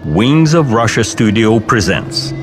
Wings of Russia Studio presents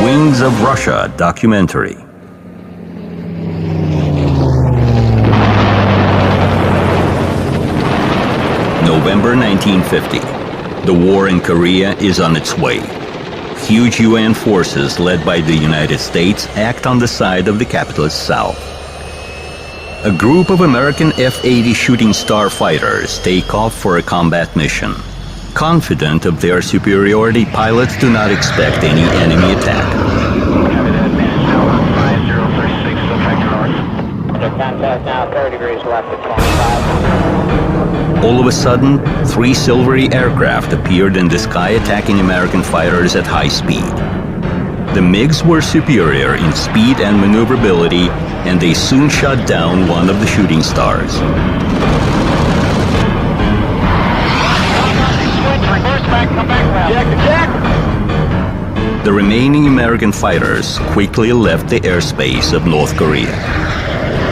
Wings of Russia documentary. November 1950. The war in Korea is on its way. Huge UN forces led by the United States act on the side of the capitalist South. A group of American F-80 Shooting Star fighters take off for a combat mission. Confident of their superiority, pilots do not expect any enemy attack. All of a sudden, 3 silvery aircraft appeared in the sky, attacking American fighters at high speed. The MiGs were superior in speed and maneuverability, and they soon shot down one of the shooting stars. The remaining American fighters quickly left the airspace of North Korea.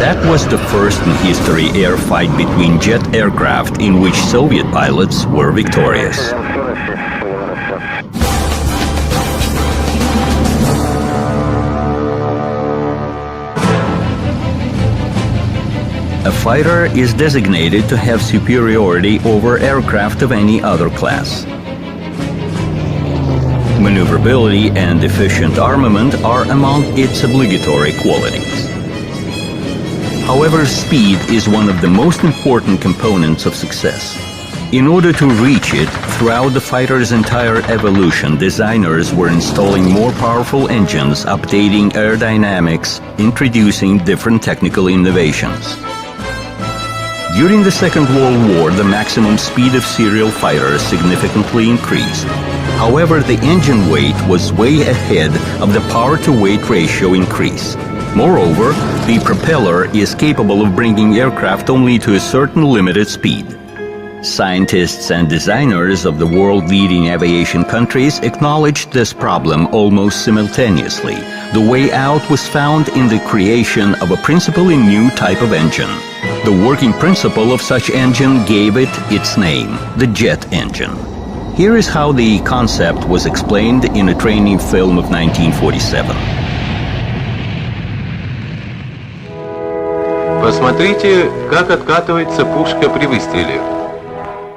That was the first in history air fight between jet aircraft in which Soviet pilots were victorious. A fighter is designated to have superiority over aircraft of any other class. Maneuverability and efficient armament are among its obligatory qualities. However, speed is one of the most important components of success. In order to reach it, throughout the fighter's entire evolution, designers were installing more powerful engines, updating aerodynamics, introducing different technical innovations. During the Second World War, the maximum speed of serial fighters significantly increased. However, the engine weight was way ahead of the power-to-weight ratio increase. Moreover, the propeller is capable of bringing aircraft only to a certain limited speed. Scientists and designers of the world-leading aviation countries acknowledged this problem almost simultaneously. The way out was found in the creation of a principally new type of engine. The working principle of such engine gave it its name, the jet engine. Here is how the concept was explained in a training film of 1947. Посмотрите, как откатывается пушка при выстреле.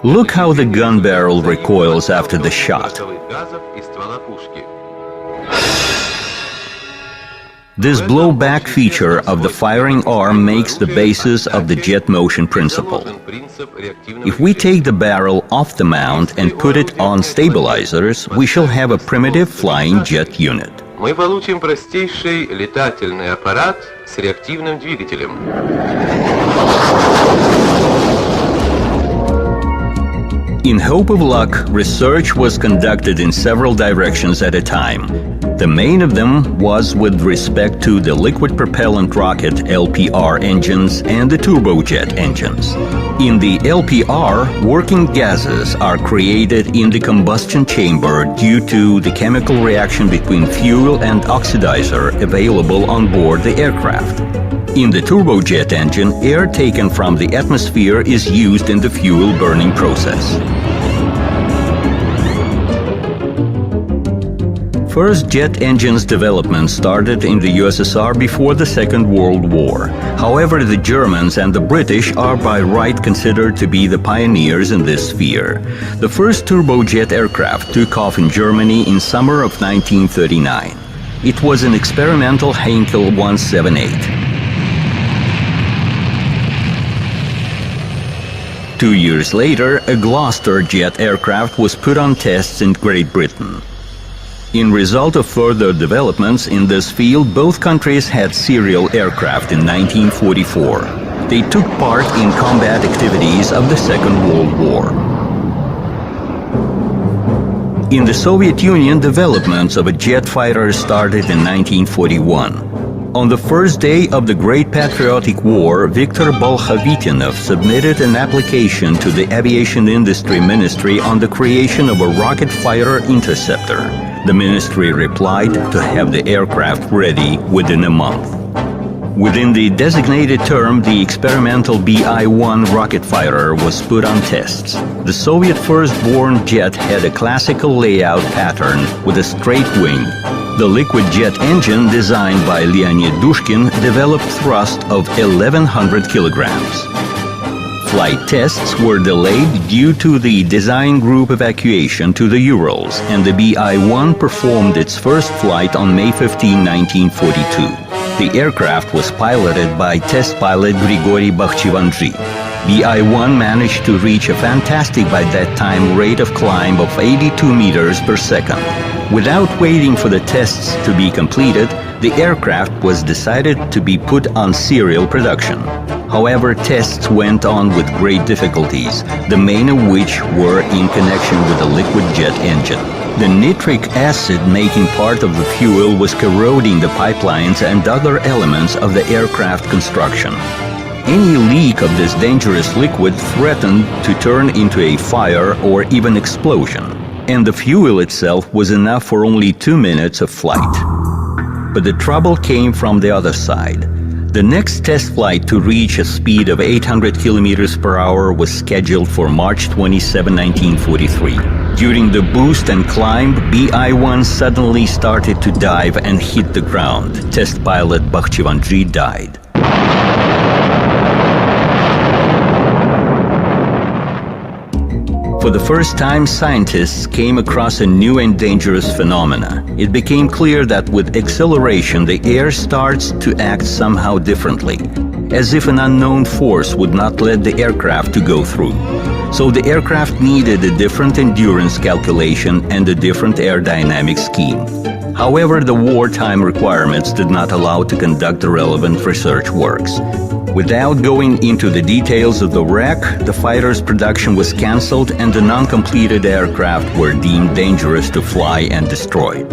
Look how the gun barrel recoils after the shot. This blowback feature of the firing arm makes the basis of the jet motion principle. If we take the barrel off the mount and put it on stabilizers, we shall have a primitive flying jet unit. Мы получим простейший летательный аппарат с реактивным двигателем. In hope of luck, research was conducted in several directions at a time. The main of them was with respect to the liquid propellant rocket LPR engines and the turbojet engines. In the LPR, working gases are created in the combustion chamber due to the chemical reaction between fuel and oxidizer available on board the aircraft. In the turbojet engine, air taken from the atmosphere is used in the fuel burning process. First jet engines development started in the USSR before the Second World War. However, the Germans and the British are by right considered to be the pioneers in this sphere. The first turbojet aircraft took off in Germany in summer of 1939. It was an experimental Heinkel 178. 2 years later, a Gloucester jet aircraft was put on tests in Great Britain. In result of further developments in this field, both countries had serial aircraft in 1944. They took part in combat activities of the Second World War. In the Soviet Union, developments of a jet fighter started in 1941. On the first day of the Great Patriotic War, Viktor Bolkhovitinov submitted an application to the Aviation Industry Ministry on the creation of a rocket fighter interceptor. The ministry replied to have the aircraft ready within a month. Within the designated term, the experimental BI-1 rocket fighter was put on tests. The Soviet first-born jet had a classical layout pattern with a straight wing. The liquid jet engine, designed by Leonid Dushkin, developed thrust of 1,100 kilograms. Flight tests were delayed due to the design group evacuation to the Urals, and the BI-1 performed its first flight on May 15, 1942. The aircraft was piloted by test pilot Grigory Bakhchivandzi. BI-1 managed to reach a fantastic by that time rate of climb of 82 meters per second. Without waiting for the tests to be completed, the aircraft was decided to be put on serial production. However, tests went on with great difficulties, the main of which were in connection with the liquid jet engine. The nitric acid making part of the fuel was corroding the pipelines and other elements of the aircraft construction. Any leak of this dangerous liquid threatened to turn into a fire or even explosion, and the fuel itself was enough for only 2 minutes of flight. But the trouble came from the other side. The next test flight to reach a speed of 800 kilometers per hour was scheduled for March 27, 1943. During the boost and climb, BI-1 suddenly started to dive and hit the ground. Test pilot Bakhchivandzi died. For the first time, scientists came across a new and dangerous phenomena. It became clear that with acceleration, the air starts to act somehow differently, as if an unknown force would not let the aircraft to go through. So the aircraft needed a different endurance calculation and a different aerodynamic scheme. However, the wartime requirements did not allow to conduct the relevant research works. Without going into the details of the wreck, the fighter's production was cancelled and the non-completed aircraft were deemed dangerous to fly and destroy.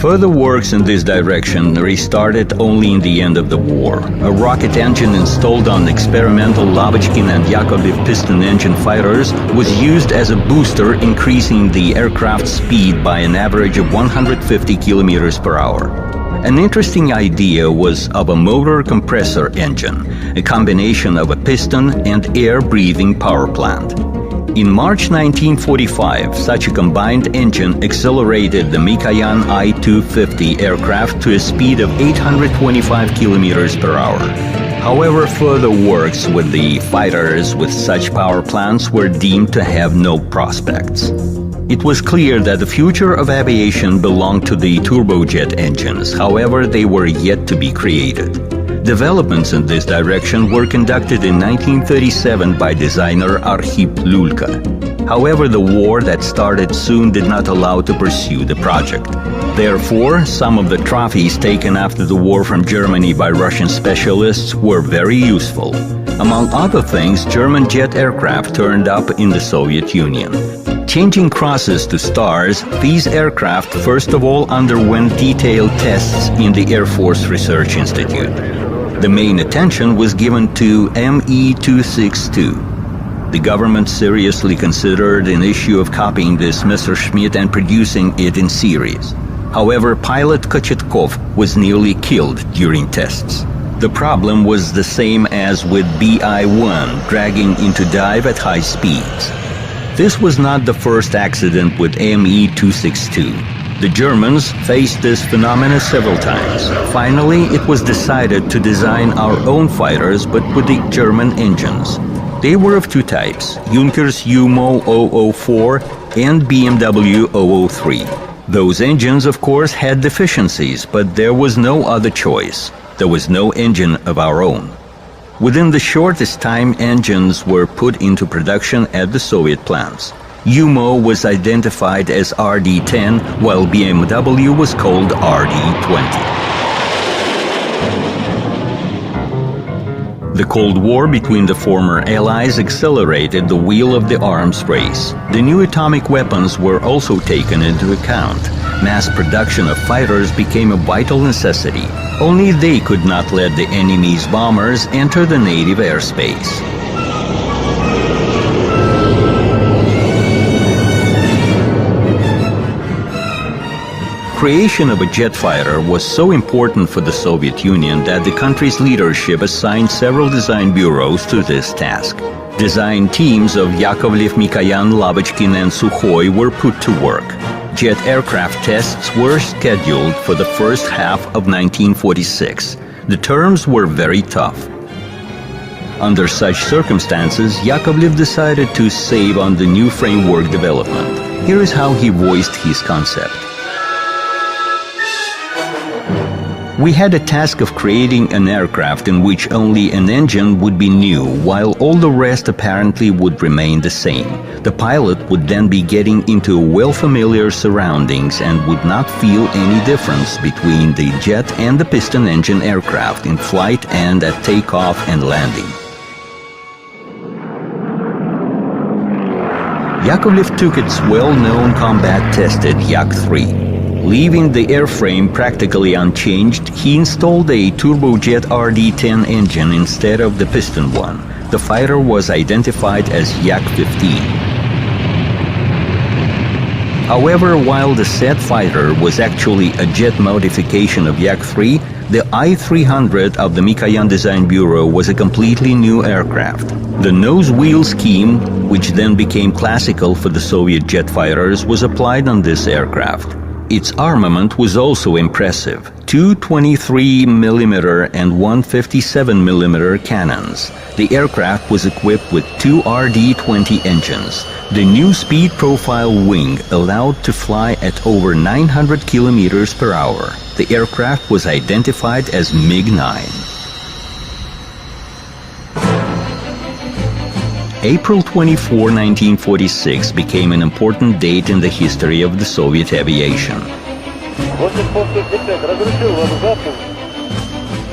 Further works in this direction restarted only in the end of the war. A rocket engine installed on experimental Lavochkin and Yakovlev piston engine fighters was used as a booster, increasing the aircraft's speed by an average of 150 kilometers per hour. An interesting idea was of a motor compressor engine, a combination of a piston and air-breathing power plant. In March 1945, such a combined engine accelerated the Mikoyan I-250 aircraft to a speed of 825 kilometers per hour. However, further works with the fighters with such power plants were deemed to have no prospects. It was clear that the future of aviation belonged to the turbojet engines, however, they were yet to be created. Developments in this direction were conducted in 1937 by designer Arkhip Lulka. However, the war that started soon did not allow to pursue the project. Therefore, some of the trophies taken after the war from Germany by Russian specialists were very useful. Among other things, German jet aircraft turned up in the Soviet Union. Changing crosses to stars, these aircraft first of all underwent detailed tests in the Air Force Research Institute. The main attention was given to Me-262. The government seriously considered an issue of copying this Messerschmitt and producing it in series. However, pilot Kochetkov was nearly killed during tests. The problem was the same as with BI-1, dragging into dive at high speeds. This was not the first accident with Me-262. The Germans faced this phenomenon several times. Finally, it was decided to design our own fighters, but with the German engines. They were of two types, Junkers UMO 004 and BMW 003. Those engines, of course, had deficiencies, but there was no other choice. There was no engine of our own. Within the shortest time, engines were put into production at the Soviet plants. UMO was identified as RD-10, while BMW was called RD-20. The Cold War between the former Allies accelerated the wheel of the arms race. The new atomic weapons were also taken into account. Mass production of fighters became a vital necessity. Only they could not let the enemy's bombers enter the native airspace. Creation of a jet fighter was so important for the Soviet Union that the country's leadership assigned several design bureaus to this task. Design teams of Yakovlev, Mikoyan, Lavochkin, and Sukhoi were put to work. Jet aircraft tests were scheduled for the first half of 1946. The terms were very tough. Under such circumstances, Yakovlev decided to save on the new framework development. Here is how he voiced his concept. We had a task of creating an aircraft in which only an engine would be new, while all the rest apparently would remain the same. The pilot would then be getting into well-familiar surroundings and would not feel any difference between the jet and the piston engine aircraft in flight and at takeoff and landing. Yakovlev took its well-known combat-tested Yak-3. Leaving the airframe practically unchanged, he installed a turbojet RD-10 engine instead of the piston one. The fighter was identified as Yak-15. However, while the said fighter was actually a jet modification of Yak-3, the I-300 of the Mikoyan Design Bureau was a completely new aircraft. The nose-wheel scheme, which then became classical for the Soviet jet fighters, was applied on this aircraft. Its armament was also impressive: two 23mm and one 57mm cannons. The aircraft was equipped with two RD-20 engines. The new speed profile wing allowed to fly at over 900 km per hour. The aircraft was identified as MiG-9. April 24, 1946 became an important date in the history of the Soviet aviation.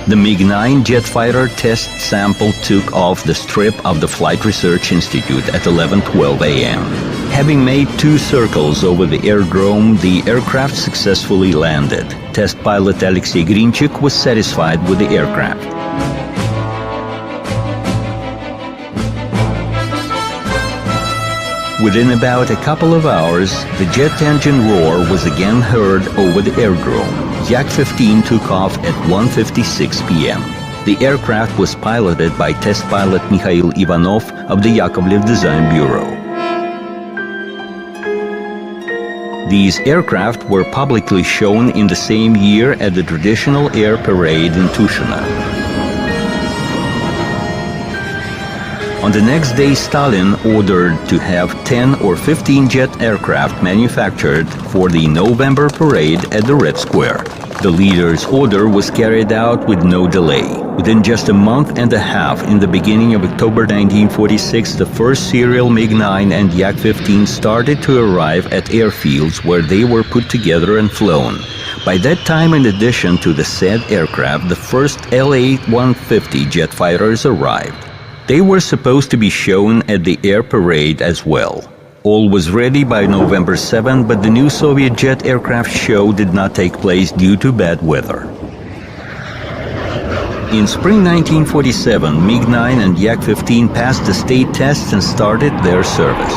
The MiG-9 jet fighter test sample took off the strip of the Flight Research Institute at 11:12 a.m. Having made two circles over the aerodrome, the aircraft successfully landed. Test pilot Alexei Grinchik was satisfied with the aircraft. Within about a couple of hours, the jet engine roar was again heard over the aerodrome. Yak-15 took off at 1:56 p.m. The aircraft was piloted by test pilot Mikhail Ivanov of the Yakovlev Design Bureau. These aircraft were publicly shown in the same year at the traditional air parade in Tushino. On the next day, Stalin ordered to have 10 or 15 jet aircraft manufactured for the November parade at the Red Square. The leader's order was carried out with no delay. Within just a month and a half, in the beginning of October 1946, the first serial MiG-9 and Yak-15 started to arrive at airfields where they were put together and flown. By that time, in addition to the said aircraft, the first La-150 jet fighters arrived. They were supposed to be shown at the air parade as well. All was ready by November 7, but the new Soviet jet aircraft show did not take place due to bad weather. In spring 1947, MiG-9 and Yak-15 passed the state tests and started their service.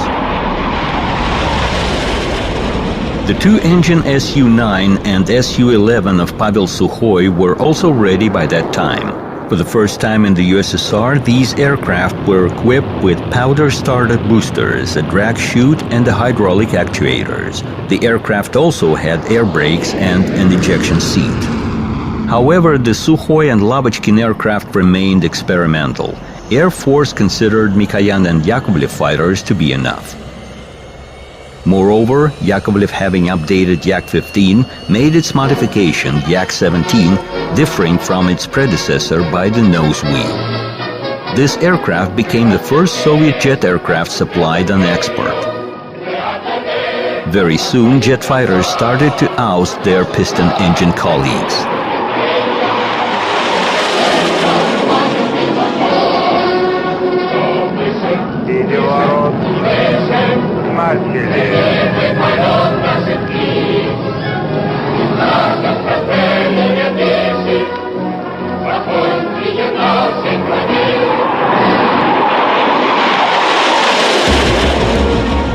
The two-engine Su-9 and Su-11 of Pavel Sukhoi were also ready by that time. For the first time in the USSR, these aircraft were equipped with powder-started boosters, a drag chute, and the hydraulic actuators. The aircraft also had air brakes and an ejection seat. However, the Sukhoi and Lavochkin aircraft remained experimental. Air Force considered Mikoyan and Yakovlev fighters to be enough. Moreover, Yakovlev, having updated Yak-15, made its modification, Yak-17, differing from its predecessor by the nose wheel. This aircraft became the first Soviet jet aircraft supplied on export. Very soon, jet fighters started to oust their piston engine colleagues.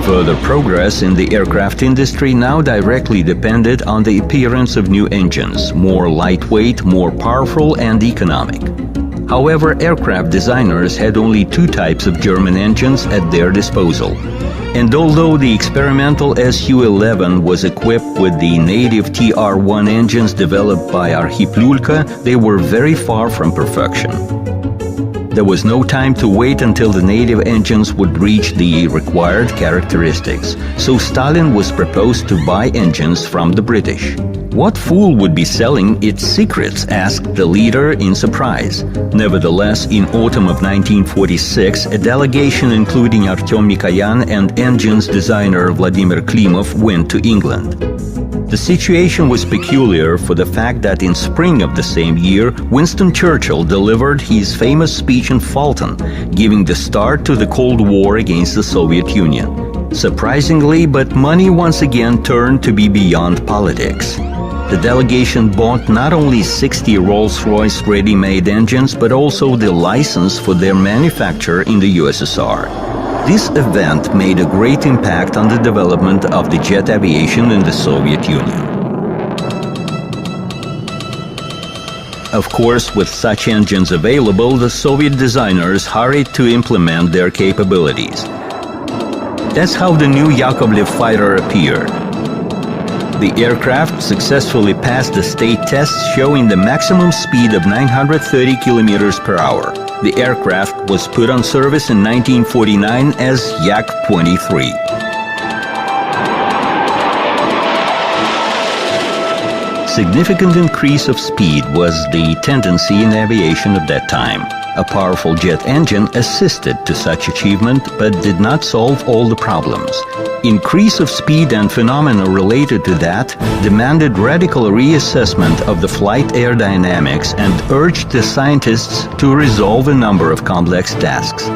Further progress in the aircraft industry now directly depended on the appearance of new engines, more lightweight, more powerful and economic. However, aircraft designers had only two types of German engines at their disposal. And although the experimental Su-11 was equipped with the native TR-1 engines developed by Archiplulka, they were very far from perfection. There was no time to wait until the native engines would reach the required characteristics, so Stalin was proposed to buy engines from the British. What fool would be selling its secrets? Asked the leader in surprise. Nevertheless, in autumn of 1946, a delegation including Artyom Mikoyan and engines designer Vladimir Klimov went to England. The situation was peculiar for the fact that in spring of the same year, Winston Churchill delivered his famous speech in Fulton, giving the start to the Cold War against the Soviet Union. Surprisingly, but money once again turned to be beyond politics. The delegation bought not only 60 Rolls-Royce ready-made engines, but also the license for their manufacture in the USSR. This event made a great impact on the development of the jet aviation in the Soviet Union. Of course, with such engines available, the Soviet designers hurried to implement their capabilities. That's how the new Yakovlev fighter appeared. The aircraft successfully passed the state tests showing the maximum speed of 930 kilometers per hour. The aircraft was put on service in 1949 as Yak-23. Significant increase of speed was the tendency in aviation of that time. A powerful jet engine assisted to such achievement, but did not solve all the problems. Increase of speed and phenomena related to that demanded radical reassessment of the flight aerodynamics and urged the scientists to resolve a number of complex tasks.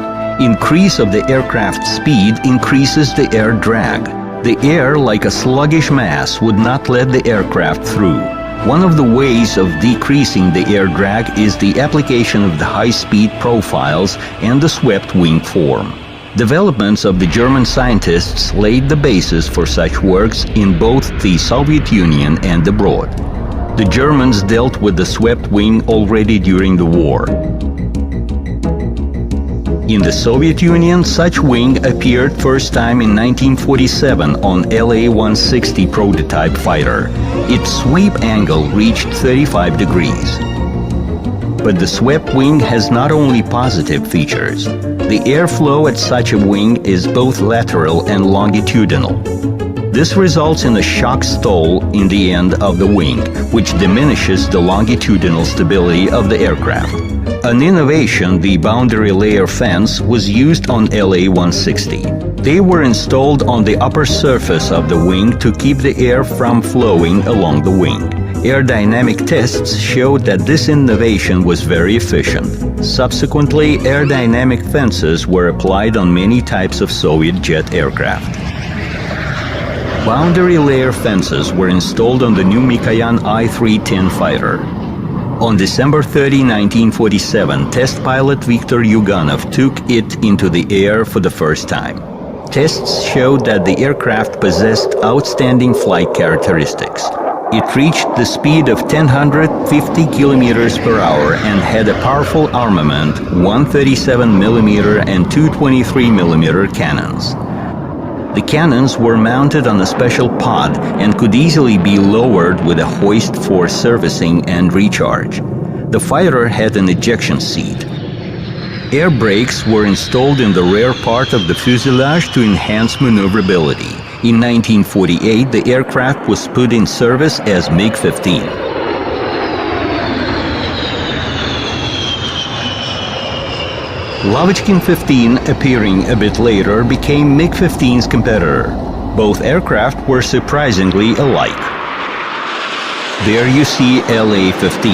Increase of the aircraft speed increases the air drag. The air, like a sluggish mass, would not let the aircraft through. One of the ways of decreasing the air drag is the application of the high-speed profiles and the swept wing form. Developments of the German scientists laid the basis for such works in both the Soviet Union and abroad. The Germans dealt with the swept wing already during the war. In the Soviet Union, such wing appeared first time in 1947 on La-160 prototype fighter. Its sweep angle reached 35 degrees. But the swept wing has not only positive features. The airflow at such a wing is both lateral and longitudinal. This results in a shock stall in the end of the wing, which diminishes the longitudinal stability of the aircraft. An innovation, the boundary layer fans, was used on La-160. They were installed on the upper surface of the wing to keep the air from flowing along the wing. Aerodynamic tests showed that this innovation was very efficient. Subsequently, aerodynamic fences were applied on many types of Soviet jet aircraft. Boundary layer fences were installed on the new Mikoyan I-310 fighter. On December 30, 1947, test pilot Viktor Yuganov took it into the air for the first time. Tests showed that the aircraft possessed outstanding flight characteristics. It reached the speed of 1,050 kilometers per hour and had a powerful armament, 137mm and 223mm cannons. The cannons were mounted on a special pod and could easily be lowered with a hoist for servicing and recharge. The fighter had an ejection seat. Air brakes were installed in the rear part of the fuselage to enhance maneuverability. In 1948, the aircraft was put in service as MiG-15. Lavochkin 15, appearing a bit later, became MiG-15's competitor. Both aircraft were surprisingly alike. There you see La-15,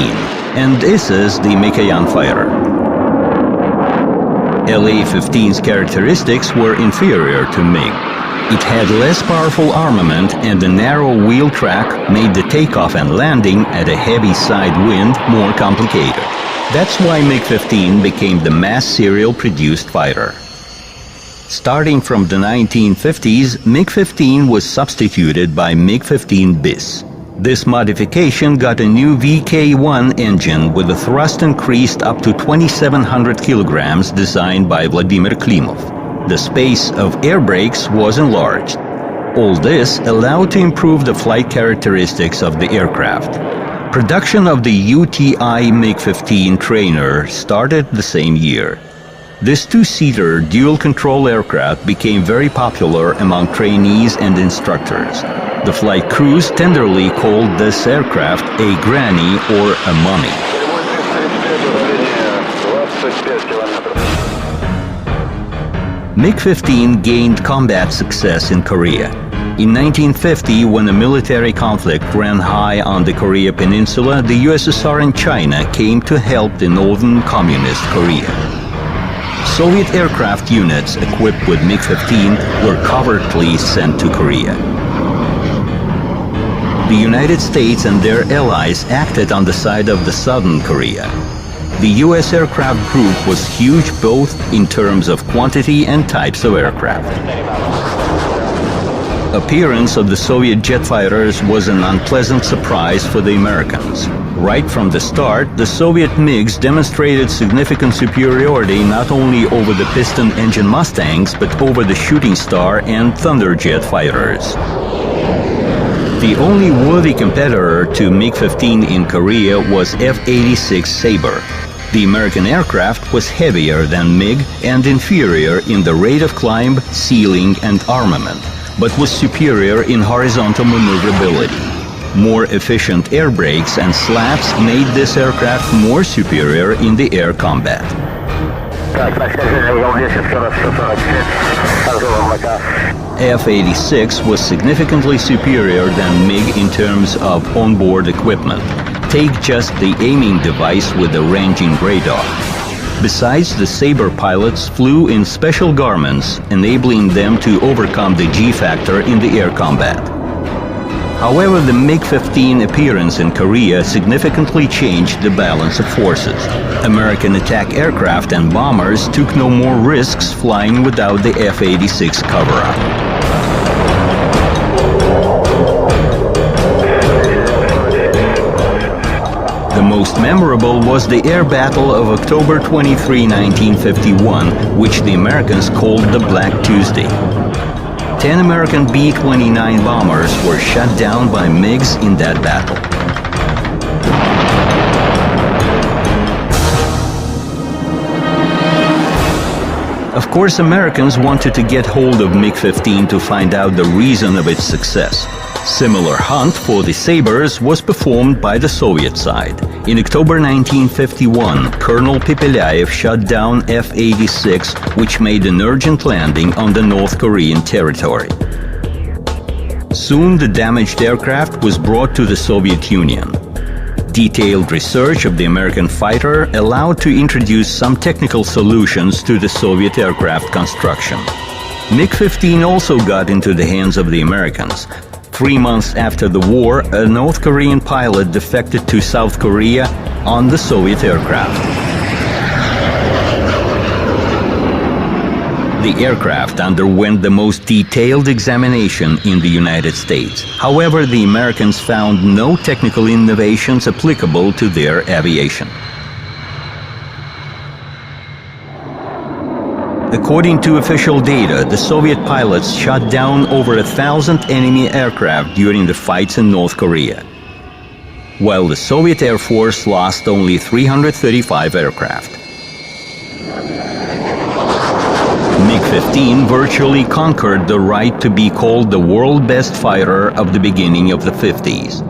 and this is the Mikoyan fighter. La-15's characteristics were inferior to MiG. It had less powerful armament, and the narrow wheel track made the takeoff and landing at a heavy side wind more complicated. That's why MiG-15 became the mass serial-produced fighter. Starting from the 1950s, MiG-15 was substituted by MiG-15 bis. This modification got a new VK-1 engine with a thrust increased up to 2,700 kilograms designed by Vladimir Klimov. The space of air brakes was enlarged. All this allowed to improve the flight characteristics of the aircraft. Production of the UTI MiG-15 trainer started the same year. This two-seater dual-control aircraft became very popular among trainees and instructors. The flight crews tenderly called this aircraft a granny or a mummy. MiG-15 gained combat success in Korea. In 1950, when a military conflict ran high on the Korea Peninsula, the USSR and China came to help the northern communist Korea. Soviet aircraft units equipped with MiG-15 were covertly sent to Korea. The United States and their allies acted on the side of the southern Korea. The US aircraft group was huge both in terms of quantity and types of aircraft. Appearance of the Soviet jet fighters was an unpleasant surprise for the Americans. Right from the start, the Soviet MiGs demonstrated significant superiority not only over the piston engine Mustangs, but over the Shooting Star and Thunderjet fighters. The only worthy competitor to MiG-15 in Korea was F-86 Sabre. The American aircraft was heavier than MiG and inferior in the rate of climb, ceiling, and armament, but was superior in horizontal maneuverability. More efficient air brakes and slats made this aircraft more superior in the air combat. F-86 was significantly superior than MiG in terms of onboard equipment. Take just the aiming device with the ranging radar. Besides, the Sabre pilots flew in special garments, enabling them to overcome the G-factor in the air combat. However, the MiG-15 appearance in Korea significantly changed the balance of forces. American attack aircraft and bombers took no more risks flying without the F-86 cover-up. The most memorable was the air battle of October 23, 1951, which the Americans called the Black Tuesday. 10 American B-29 bombers were shot down by MiGs in that battle. Of course, Americans wanted to get hold of MiG-15 to find out the reason of its success. Similar hunt for the Sabres was performed by the Soviet side. In October 1951, Colonel Pepelyaev shot down F-86, which made an urgent landing on the North Korean territory. Soon the damaged aircraft was brought to the Soviet Union. Detailed research of the American fighter allowed to introduce some technical solutions to the Soviet aircraft construction. MiG-15 also got into the hands of the Americans. 3 months after the war, a North Korean pilot defected to South Korea on the Soviet aircraft. The aircraft underwent the most detailed examination in the United States. However, the Americans found no technical innovations applicable to their aviation. According to official data, the Soviet pilots shot down over 1,000 enemy aircraft during the fights in North Korea, while the Soviet Air Force lost only 335 aircraft. MiG-15 virtually conquered the right to be called the world best fighter of the beginning of the 50s.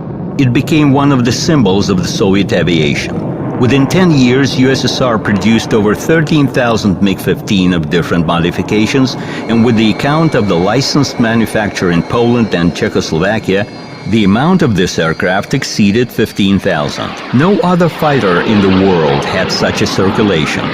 It became one of the symbols of the Soviet aviation. Within 10 years, USSR produced over 13,000 MiG-15 of different modifications, and with the account of the licensed manufacture in Poland and Czechoslovakia, the amount of this aircraft exceeded 15,000. No other fighter in the world had such a circulation.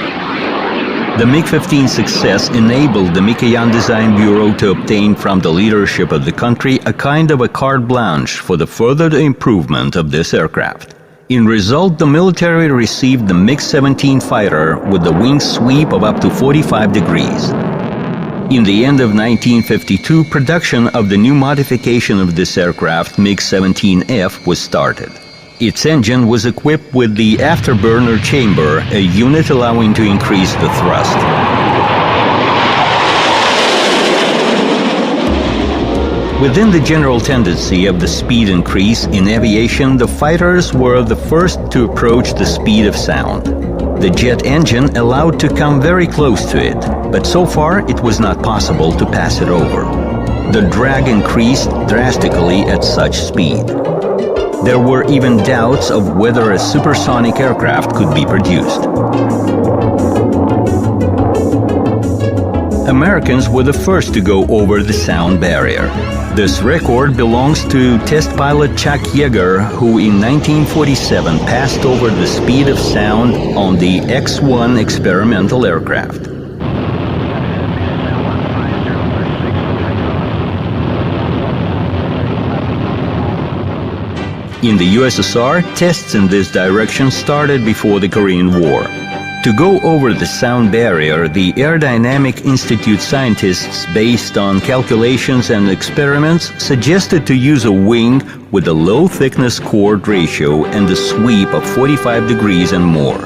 The MiG-15 success enabled the Mikoyan Design Bureau to obtain from the leadership of the country a kind of a carte blanche for the further improvement of this aircraft. In result, the military received the MiG-17 fighter with the wing sweep of up to 45 degrees. In the end of 1952, production of the new modification of this aircraft, MiG-17F, was started. Its engine was equipped with the afterburner chamber, a unit allowing to increase the thrust. Within the general tendency of the speed increase in aviation, the fighters were the first to approach the speed of sound. The jet engine allowed to come very close to it, but so far it was not possible to pass it over. The drag increased drastically at such speed. There were even doubts of whether a supersonic aircraft could be produced. Americans were the first to go over the sound barrier. This record belongs to test pilot Chuck Yeager, who in 1947 passed over the speed of sound on the X-1 experimental aircraft. In the USSR, tests in this direction started before the Korean War. To go over the sound barrier, the Aerodynamic Institute scientists, based on calculations and experiments, suggested to use a wing with a low-thickness chord ratio and a sweep of 45 degrees and more.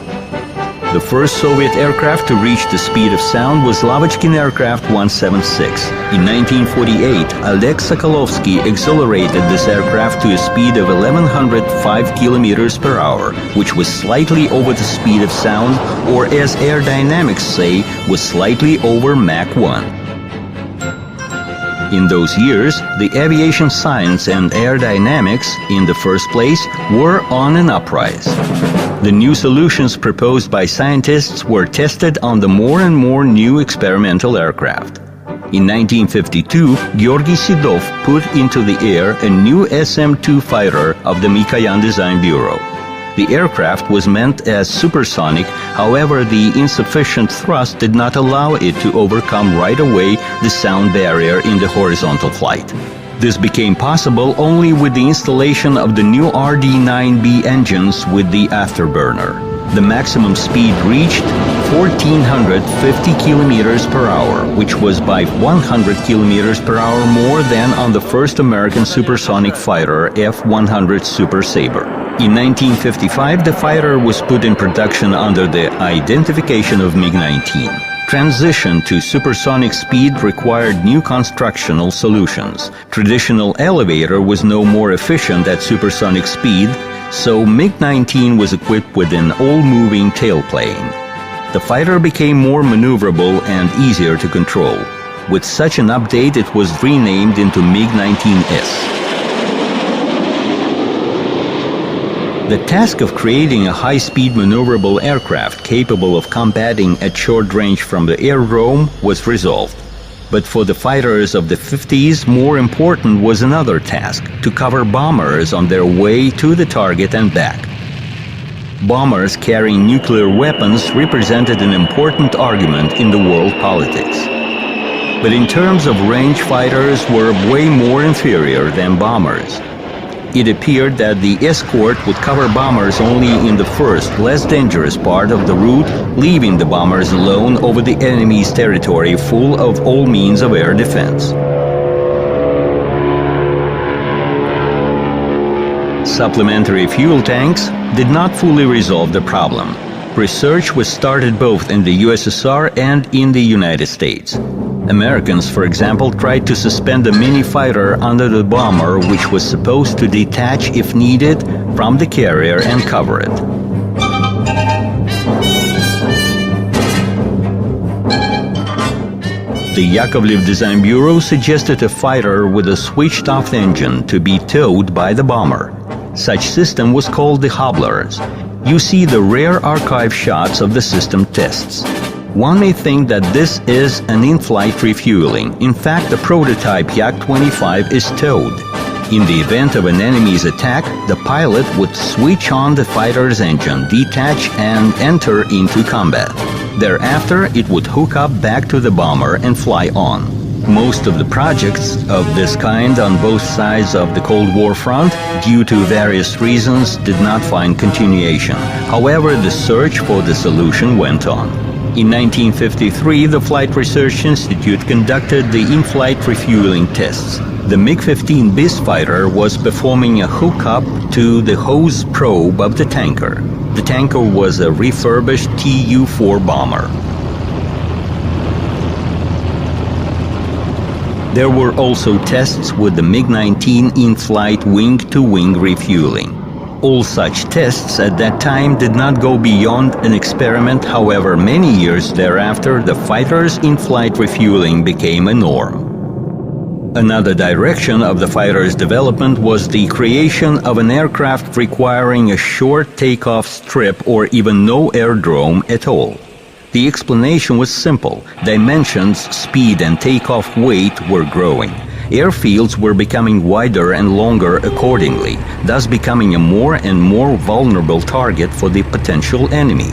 The first Soviet aircraft to reach the speed of sound was Lavochkin Aircraft 176. In 1948, Oleg Sokolovsky accelerated this aircraft to a speed of 1,105 kilometers per hour, which was slightly over the speed of sound, or as aerodynamics say, was slightly over Mach 1. In those years, the aviation science and aerodynamics, in the first place, were on an uprise. The new solutions proposed by scientists were tested on the more and more new experimental aircraft. In 1952, Georgy Sidov put into the air a new SM-2 fighter of the Mikoyan Design Bureau. The aircraft was meant as supersonic, however, the insufficient thrust did not allow it to overcome right away the sound barrier in the horizontal flight. This became possible only with the installation of the new RD-9B engines with the afterburner. The maximum speed reached 1,450 kilometers per hour, which was by 100 kilometers per hour more than on the first American supersonic fighter F-100 Super Sabre. In 1955, the fighter was put in production under the identification of MiG-19. Transition to supersonic speed required new constructional solutions. Traditional elevator was no more efficient at supersonic speed, so MiG-19 was equipped with an all-moving tailplane. The fighter became more maneuverable and easier to control. With such an update, it was renamed into MiG-19S. The task of creating a high-speed maneuverable aircraft capable of combating at short range from the aerodrome was resolved. But for the fighters of the 50s, more important was another task: to cover bombers on their way to the target and back. Bombers carrying nuclear weapons represented an important argument in the world politics. But in terms of range, fighters were way more inferior than bombers. It appeared that the escort would cover bombers only in the first, less dangerous part of the route, leaving the bombers alone over the enemy's territory full of all means of air defense. Supplementary fuel tanks did not fully resolve the problem. Research was started both in the USSR and in the United States. Americans, for example, tried to suspend a mini-fighter under the bomber, which was supposed to detach if needed from the carrier and cover it. The Yakovlev Design Bureau suggested a fighter with a switched-off engine to be towed by the bomber. Such system was called the hobblers. You see the rare archive shots of the system tests. One may think that this is an in-flight refueling. In fact, the prototype Yak-25 is towed. In the event of an enemy's attack, the pilot would switch on the fighter's engine, detach, and enter into combat. Thereafter, it would hook up back to the bomber and fly on. Most of the projects of this kind on both sides of the Cold War front, due to various reasons, did not find continuation. However, the search for the solution went on. In 1953, the Flight Research Institute conducted the in-flight refueling tests. The MiG-15 BIS fighter was performing a hookup to the hose probe of the tanker. The tanker was a refurbished Tu-4 bomber. There were also tests with the MiG-19 in-flight wing-to-wing refueling. All such tests at that time did not go beyond an experiment. However, many years thereafter, the fighter's in-flight refueling became a norm. Another direction of the fighter's development was the creation of an aircraft requiring a short takeoff strip or even no aerodrome at all. The explanation was simple. Dimensions, speed, and takeoff weight were growing. Airfields were becoming wider and longer accordingly, thus becoming a more and more vulnerable target for the potential enemy.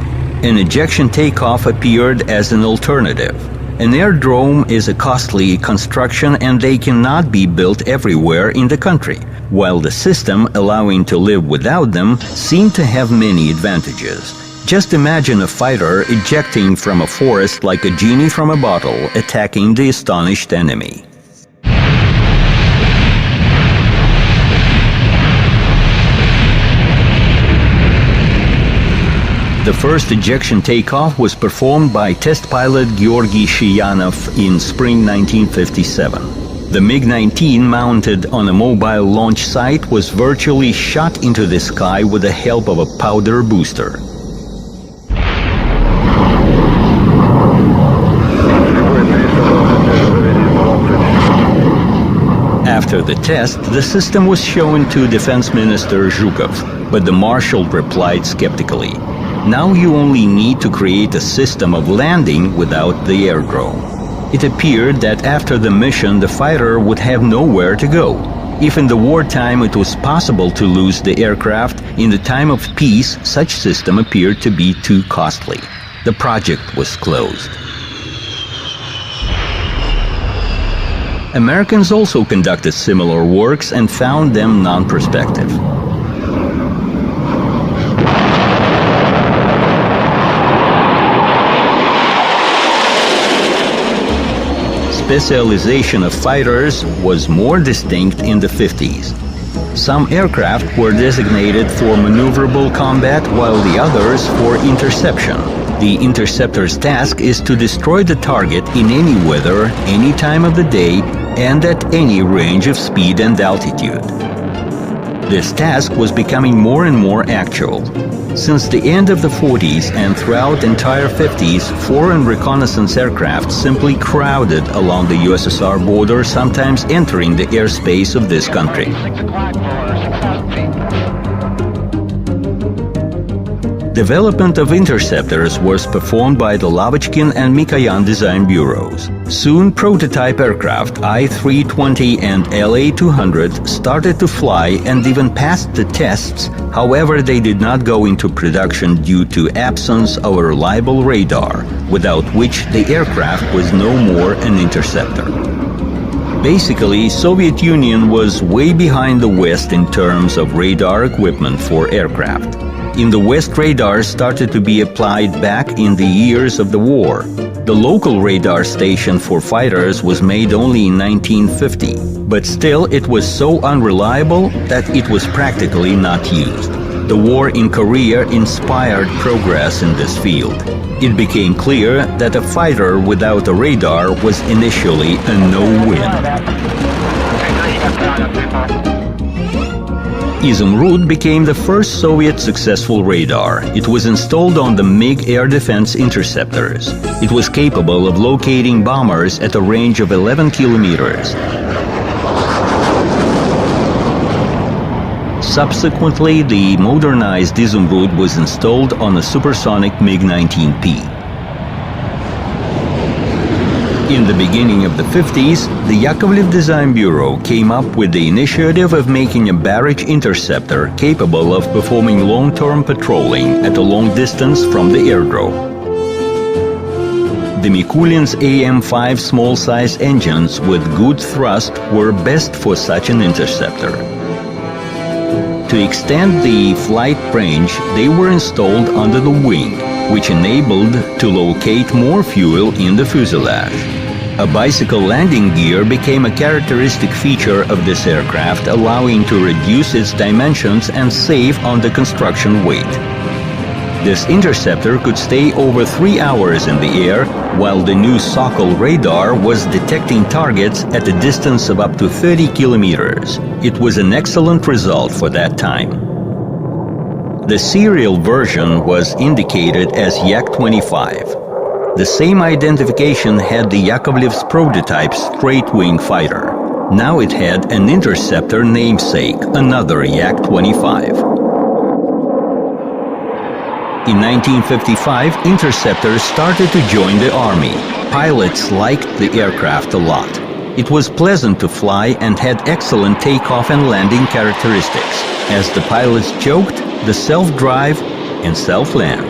An ejection takeoff appeared as an alternative. An aerodrome is a costly construction and they cannot be built everywhere in the country, while the system allowing to live without them seemed to have many advantages. Just imagine a fighter ejecting from a forest like a genie from a bottle, attacking the astonished enemy. The first ejection takeoff was performed by test pilot Georgy Shiyanov in spring 1957. The MiG-19 mounted on a mobile launch site was virtually shot into the sky with the help of a powder booster. After the test, the system was shown to Defense Minister Zhukov, but the Marshal replied skeptically, "Now you only need to create a system of landing without the aerodrome." It appeared that after the mission, the fighter would have nowhere to go. If in the wartime it was possible to lose the aircraft, in the time of peace, such system appeared to be too costly. The project was closed. Americans also conducted similar works and found them non-prospective. Specialization of fighters was more distinct in the 50s. Some aircraft were designated for maneuverable combat, while the others for interception. The interceptor's task is to destroy the target in any weather, any time of the day, and at any range of speed and altitude. This task was becoming more and more actual. Since the end of the 40s and throughout the entire 50s, foreign reconnaissance aircraft simply crowded along the USSR border, sometimes entering the airspace of this country. Development of interceptors was performed by the Lavochkin and Mikoyan design bureaus. Soon, prototype aircraft I-320 and LA-200 started to fly and even passed the tests. However, they did not go into production due to absence of a reliable radar, without which the aircraft was no more an interceptor. Basically, Soviet Union was way behind the West in terms of radar equipment for aircraft. In the West, radars started to be applied back in the years of the war. The local radar station for fighters was made only in 1950, but still it was so unreliable that it was practically not used. The war in Korea inspired progress in this field. It became clear that a fighter without a radar was initially a no-win. Izumrud became the first Soviet successful radar. It was installed on the MiG air defense interceptors. It was capable of locating bombers at a range of 11 kilometers. Subsequently, the modernized Izumrud was installed on a supersonic MiG-19P. In the beginning of the 50s, the Yakovlev Design Bureau came up with the initiative of making a barrage interceptor capable of performing long-term patrolling at a long distance from the airdrome. The Mikulin's AM-5 small-size engines with good thrust were best for such an interceptor. To extend the flight range, they were installed under the wing, which enabled to locate more fuel in the fuselage. A bicycle landing gear became a characteristic feature of this aircraft, allowing to reduce its dimensions and save on the construction weight. This interceptor could stay over 3 hours in the air, while the new Sokol radar was detecting targets at a distance of up to 30 kilometers. It was an excellent result for that time. The serial version was indicated as Yak-25. The same identification had the Yakovlev's prototype straight-wing fighter. Now it had an interceptor namesake, another Yak-25. In 1955, interceptors started to join the army. Pilots liked the aircraft a lot. It was pleasant to fly and had excellent takeoff and landing characteristics. As the pilots joked, the self-drive and self-land.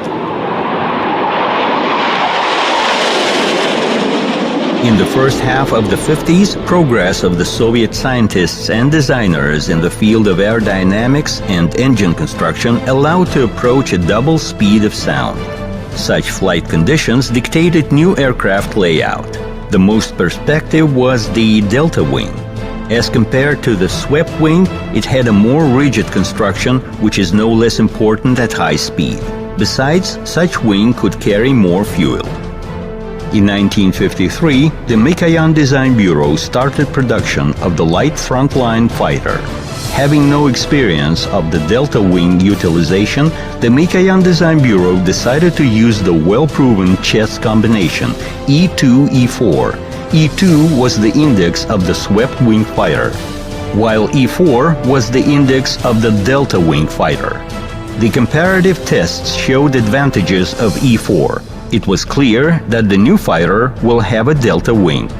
In the first half of the 50s, progress of the Soviet scientists and designers in the field of aerodynamics and engine construction allowed to approach a double speed of sound. Such flight conditions dictated new aircraft layout. The most perspective was the delta wing. As compared to the swept wing, it had a more rigid construction, which is no less important at high speed. Besides, such wing could carry more fuel. In 1953, the Mikoyan Design Bureau started production of the light frontline fighter. Having no experience of the delta wing utilization, the Mikoyan Design Bureau decided to use the well-proven chess combination E2-E4. E2 was the index of the swept wing fighter, while E4 was the index of the delta wing fighter. The comparative tests showed advantages of E4. It was clear that the new fighter will have a delta wing.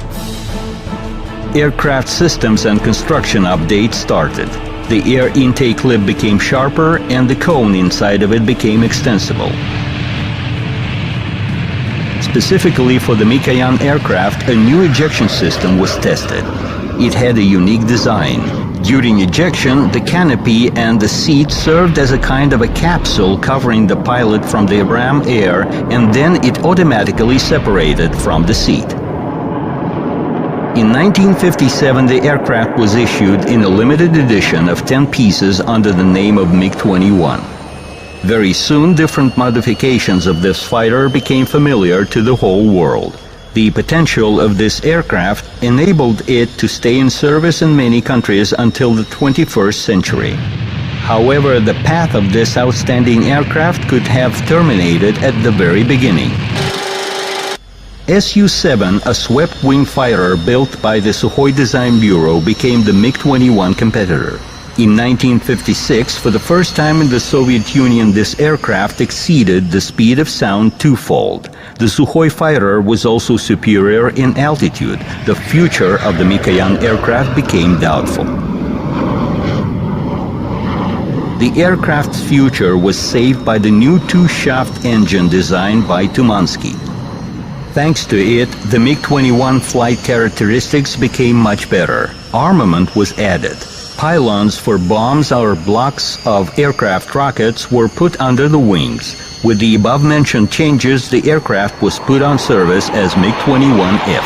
Aircraft systems and construction updates started. The air intake lip became sharper and the cone inside of it became extensible. Specifically for the Mikoyan aircraft, a new ejection system was tested. It had a unique design. During ejection, the canopy and the seat served as a kind of a capsule covering the pilot from the ram air, and then it automatically separated from the seat. In 1957, the aircraft was issued in a limited edition of 10 pieces under the name of MiG-21. Very soon, different modifications of this fighter became familiar to the whole world. The potential of this aircraft enabled it to stay in service in many countries until the 21st century. However, the path of this outstanding aircraft could have terminated at the very beginning. Su-7, a swept-wing fighter built by the Sukhoi Design Bureau, became the MiG-21 competitor. In 1956, for the first time in the Soviet Union, this aircraft exceeded the speed of sound twofold. The Sukhoi fighter was also superior in altitude. The future of the Mikoyan aircraft became doubtful. The aircraft's future was saved by the new two-shaft engine designed by Tumansky. Thanks to it, the MiG-21 flight characteristics became much better. Armament was added. Pylons for bombs or blocks of aircraft rockets were put under the wings. With the above-mentioned changes, the aircraft was put on service as MiG-21F.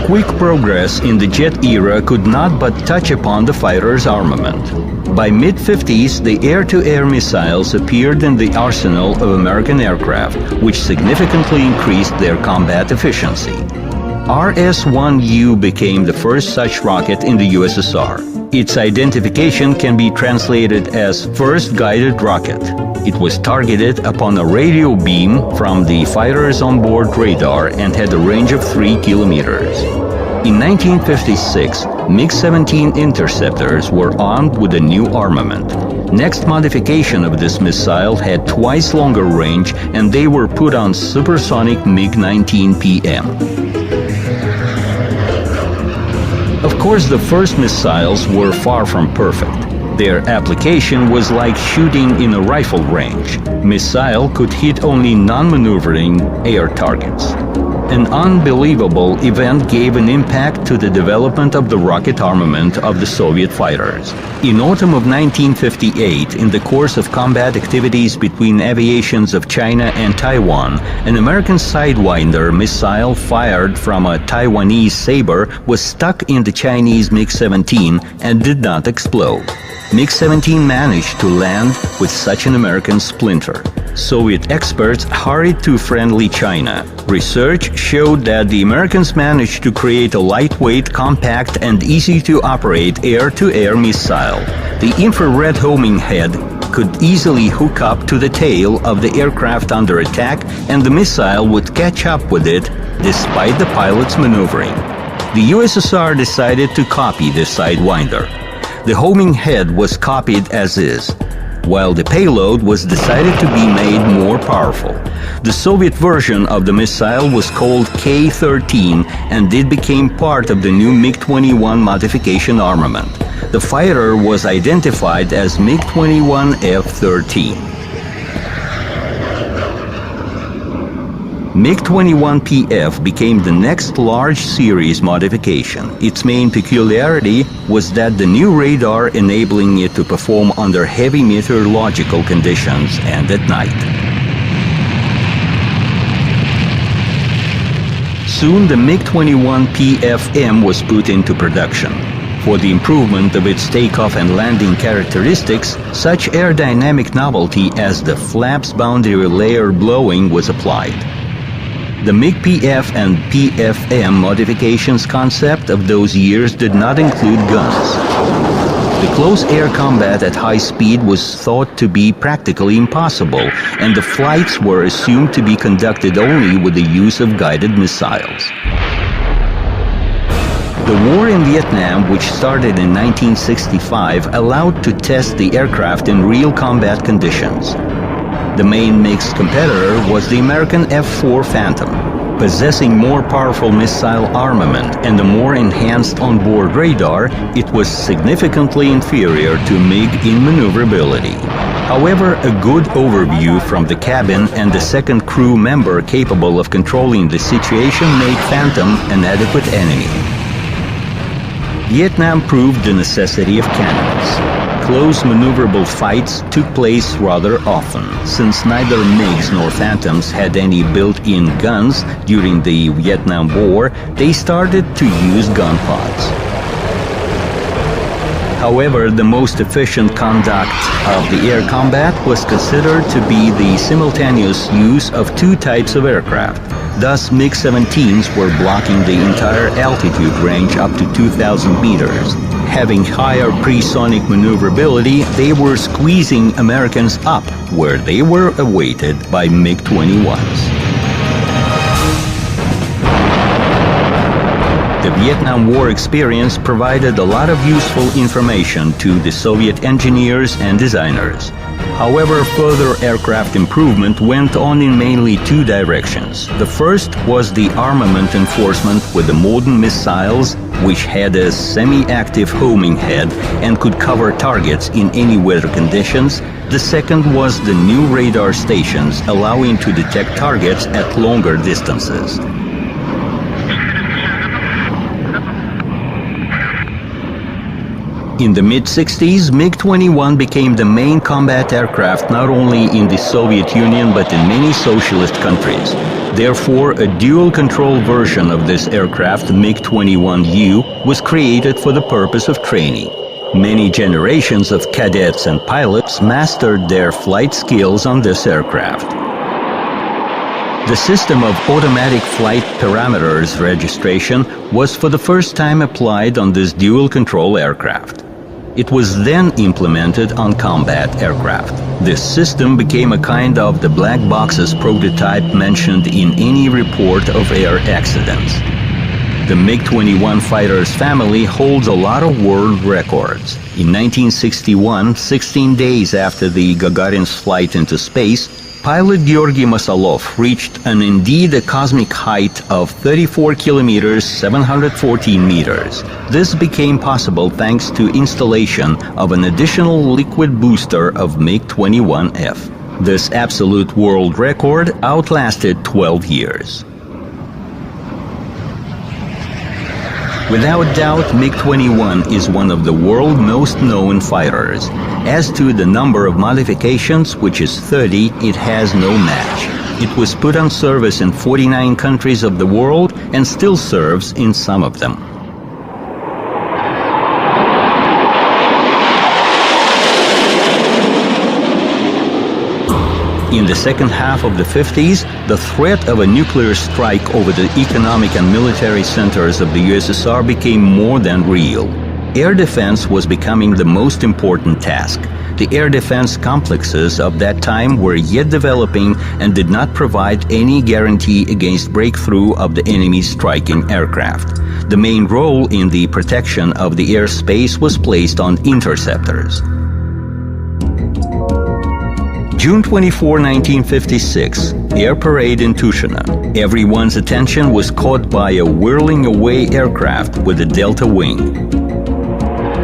Quick progress in the jet era could not but touch upon the fighter's armament. By mid-50s, the air-to-air missiles appeared in the arsenal of American aircraft, which significantly increased their combat efficiency. RS-1U became the first such rocket in the USSR. Its identification can be translated as First Guided Rocket. It was targeted upon a radio beam from the fighter's onboard radar and had a range of 3 kilometers. In 1956, MiG-17 interceptors were armed with a new armament. Next modification of this missile had twice longer range, and they were put on supersonic MiG-19 PM. Of course, the first missiles were far from perfect. Their application was like shooting in a rifle range. Missile could hit only non-maneuvering air targets. An unbelievable event gave an impact to the development of the rocket armament of the Soviet fighters. In autumn of 1958, in the course of combat activities between aviations of China and Taiwan, an American Sidewinder missile fired from a Taiwanese Sabre was stuck in the Chinese MiG-17 and did not explode. MiG-17 managed to land with such an American splinter. Soviet experts hurried to friendly China. Research showed that the Americans managed to create a lightweight, compact, and easy-to-operate air-to-air missile. The infrared homing head could easily hook up to the tail of the aircraft under attack, and the missile would catch up with it despite the pilot's maneuvering. The USSR decided to copy this Sidewinder. The homing head was copied as is, while the payload was decided to be made more powerful. The Soviet version of the missile was called K-13, and it became part of the new MiG-21 modification armament. The fighter was identified as MiG-21F-13. MiG-21PF became the next large series modification. Its main peculiarity was that the new radar enabling it to perform under heavy meteorological conditions and at night. Soon the MiG-21PFM was put into production. For the improvement of its takeoff and landing characteristics, such aerodynamic novelty as the flaps boundary layer blowing was applied. The MiG-PF and PFM modifications concept of those years did not include guns. The close air combat at high speed was thought to be practically impossible, and the flights were assumed to be conducted only with the use of guided missiles. The war in Vietnam, which started in 1965, allowed to test the aircraft in real combat conditions. The main mixed competitor was the American F-4 Phantom. Possessing more powerful missile armament and a more enhanced onboard radar, it was significantly inferior to MiG in maneuverability. However, a good overview from the cabin and the second crew member capable of controlling the situation made Phantom an adequate enemy. Vietnam proved the necessity of cannons. Close maneuverable fights took place rather often. Since neither MiGs nor Phantoms had any built-in guns during the Vietnam War, they started to use gun pods. However, the most efficient conduct of the air combat was considered to be the simultaneous use of two types of aircraft. Thus, MiG-17s were blocking the entire altitude range up to 2,000 meters. Having higher pre-sonic maneuverability, they were squeezing Americans up, where they were awaited by MiG-21s. The Vietnam War experience provided a lot of useful information to the Soviet engineers and designers. However, further aircraft improvement went on in mainly two directions. The first was the armament enforcement with the modern missiles, which had a semi-active homing head and could cover targets in any weather conditions. The second was the new radar stations, allowing to detect targets at longer distances. In the mid-60s, MiG-21 became the main combat aircraft not only in the Soviet Union but in many socialist countries. Therefore, a dual-control version of this aircraft, MiG-21U, was created for the purpose of training. Many generations of cadets and pilots mastered their flight skills on this aircraft. The system of automatic flight parameters registration was for the first time applied on this dual-control aircraft. It was then implemented on combat aircraft. This system became a kind of the black boxes prototype mentioned in any report of air accidents. The MiG-21 fighter's family holds a lot of world records. In 1961, 16 days after the Gagarin's flight into space, pilot Georgy Masalov reached an indeed a cosmic height of 34 kilometers 714 meters. This became possible thanks to installation of an additional liquid booster of MiG-21F. This absolute world record outlasted 12 years. Without doubt, MiG-21 is one of the world's most known fighters. As to the number of modifications, which is 30, it has no match. It was put on service in 49 countries of the world and still serves in some of them. In the second half of the 50s, the threat of a nuclear strike over the economic and military centers of the USSR became more than real. Air defense was becoming the most important task. The air defense complexes of that time were yet developing and did not provide any guarantee against breakthrough of the enemy's striking aircraft. The main role in the protection of the airspace was placed on interceptors. June 24, 1956, air parade in Tushino. Everyone's attention was caught by a whirling away aircraft with a delta wing.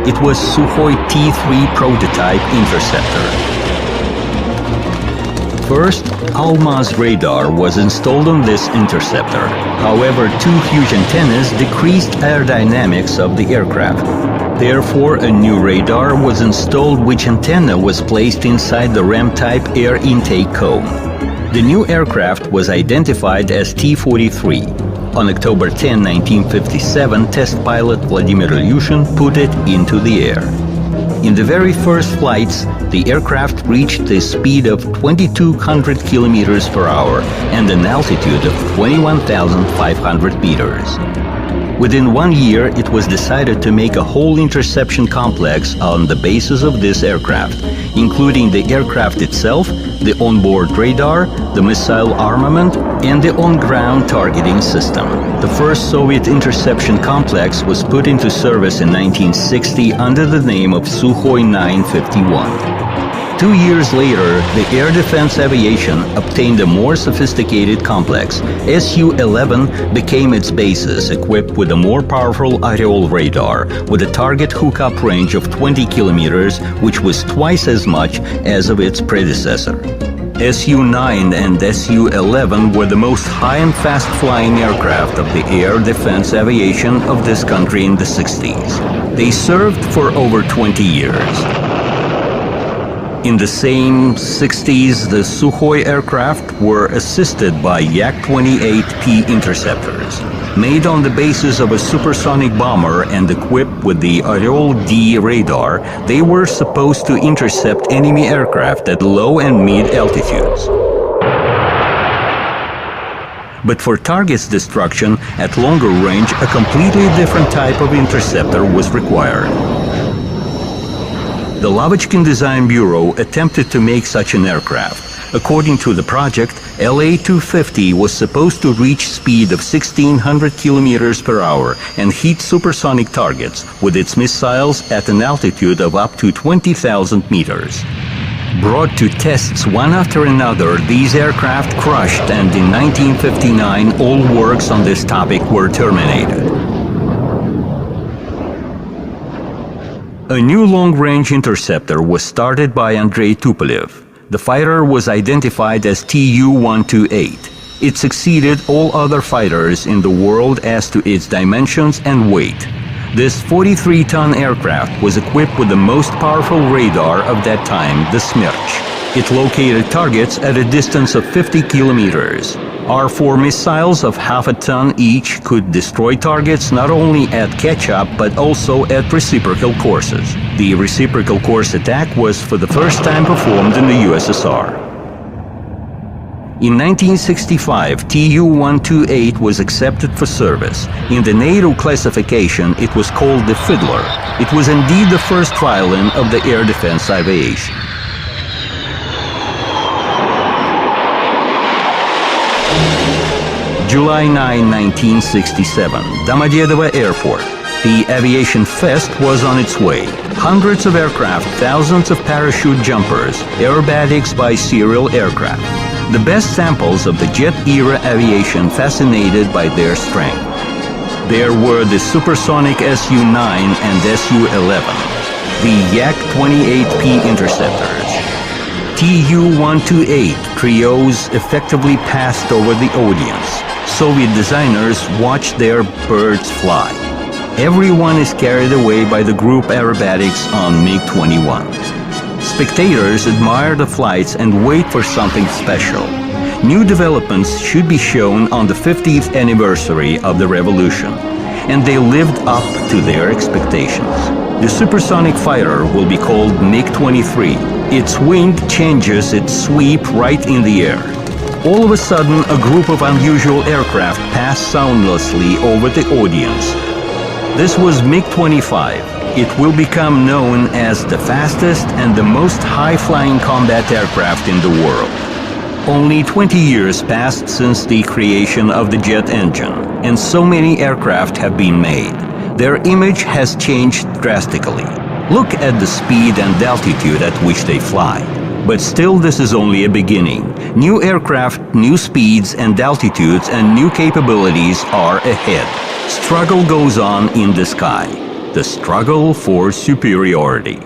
It was Sukhoi T-3 prototype interceptor. First, Almaz radar was installed on this interceptor. However, two huge antennas decreased aerodynamics of the aircraft. Therefore, a new radar was installed, which antenna was placed inside the RAM-type air intake cone. The new aircraft was identified as T-43. On October 10, 1957, test pilot Vladimir Ilyushin put it into the air. In the very first flights, the aircraft reached a speed of 2,200 kilometers per hour and an altitude of 21,500 meters. Within 1 year, it was decided to make a whole interception complex on the basis of this aircraft, including the aircraft itself, the onboard radar, the missile armament, and the on-ground targeting system. The first Soviet interception complex was put into service in 1960 under the name of Sukhoi 951. 2 years later, the air defense aviation obtained a more sophisticated complex. Su-11 became its basis, equipped with a more powerful Areol radar, with a target hookup range of 20 kilometers, which was twice as much as of its predecessor. Su-9 and Su-11 were the most high and fast-flying aircraft of the air defense aviation of this country in the 60s. They served for over 20 years. In the same 60s, the Sukhoi aircraft were assisted by Yak-28P interceptors. Made on the basis of a supersonic bomber and equipped with the Areol-D radar, they were supposed to intercept enemy aircraft at low and mid altitudes. But for targets destruction at longer range, a completely different type of interceptor was required. The Lavochkin Design Bureau attempted to make such an aircraft. According to the project, LA-250 was supposed to reach speed of 1,600 kilometers per hour and hit supersonic targets with its missiles at an altitude of up to 20,000 meters. Brought to tests one after another, these aircraft crushed, and in 1959 all works on this topic were terminated. A new long-range interceptor was started by Andrei Tupolev. The fighter was identified as Tu-128. It succeeded all other fighters in the world as to its dimensions and weight. This 43-ton aircraft was equipped with the most powerful radar of that time, the Smerch. It located targets at a distance of 50 kilometers. R-4 missiles of half a ton each could destroy targets not only at catch-up but also at reciprocal courses. The reciprocal course attack was for the first time performed in the USSR. In 1965, Tu-128 was accepted for service. In the NATO classification, it was called the Fiddler. It was indeed the first violin of the air defense aviation. July 9, 1967, Domodedovo Airport. The aviation fest was on its way. Hundreds of aircraft, thousands of parachute jumpers, aerobatics by serial aircraft. The best samples of the jet-era aviation fascinated by their strength. There were the supersonic Su-9 and Su-11, the Yak-28P interceptors. Tu-128 trios effectively passed over the audience. Soviet designers watched their birds fly. Everyone is carried away by the group aerobatics on MiG-21. Spectators admire the flights and wait for something special. New developments should be shown on the 50th anniversary of the revolution, and they lived up to their expectations. The supersonic fighter will be called MiG-23. Its wing changes its sweep right in the air. All of a sudden, a group of unusual aircraft passed soundlessly over the audience. This was MiG-25. It will become known as the fastest and the most high-flying combat aircraft in the world. Only 20 years passed since the creation of the jet engine, and so many aircraft have been made. Their image has changed drastically. Look at the speed and altitude at which they fly. But still, this is only a beginning. New aircraft, new speeds and altitudes and new capabilities are ahead. Struggle goes on in the sky. The struggle for superiority.